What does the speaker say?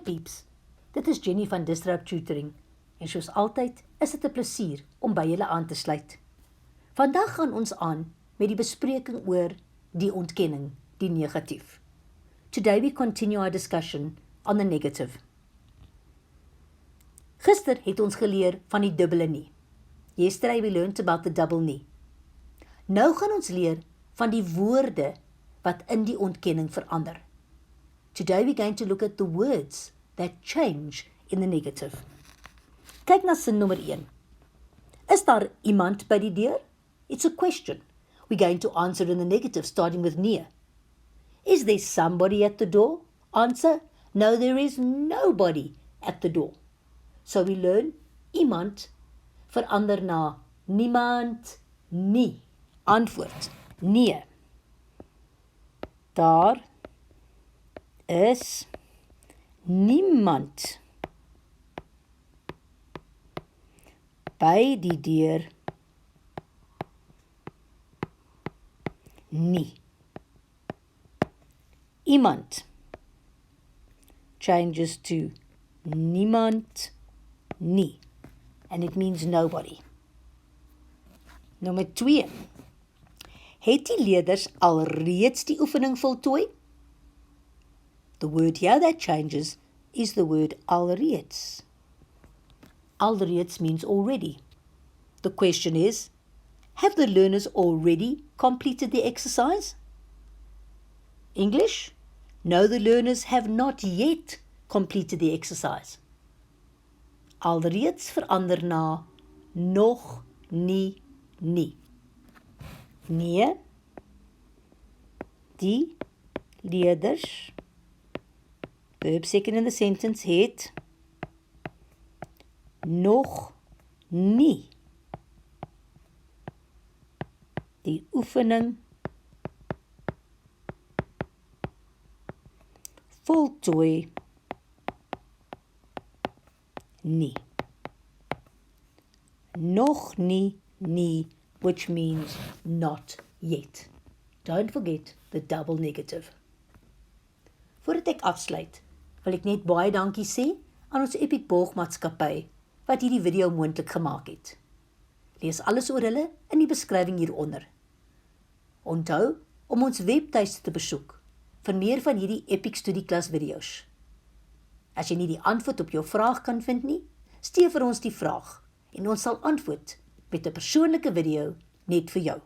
peeps, dit is Jenny van Disrupt Tutoring en soos altyd is dit 'n plesier om by julle aan te sluit. Vandag gaan ons aan met die bespreking oor die ontkenning, die negatief. Today we continue our discussion on the negative. Gister het ons geleer van die dubbele nie. Yesterday we learned about the double nie. Nou gaan ons leer van die woorde wat in die ontkenning verander. Today we're going to look at the words that change in the negative. Kyk na sin nommer 1. Is daar iemand by die deur? It's a question. We're going to answer in the negative starting with near. Is there somebody at the door? Answer, no, there is nobody at the door. So we learn iemand verander na niemand, nie. Antwoord, nee. Daar is niemand by die deur nie. Iemand changes to niemand, nie. And it means nobody. Nommer 2. Het die leerders alreeds die oefening voltooi? The word here that changes is the word alreeds. Alreeds means already. The question is, have the learners already completed the exercise? English? No, the learners have not yet completed the exercise. Alreeds verander na nog, nie, nie. Nee, die leerders, verb second in the sentence, het nog nie die oefening voltooi nie. Nog nie, nie, which means not yet. Don't forget the double negative. Voordat ek afsluit, wil ek net baie dankie sê aan ons Epic Borgmaatskappy wat hierdie video moontlik gemaak het. Lees alles oor hulle in die beskrywing hieronder. Onthou om ons webtuiste te besoek vir meer van hierdie Epic Studieklas video's. As jy nie die antwoord op jou vraag kan vind nie, stuur vir ons die vraag en ons sal antwoord met 'n persoonlike video net vir jou.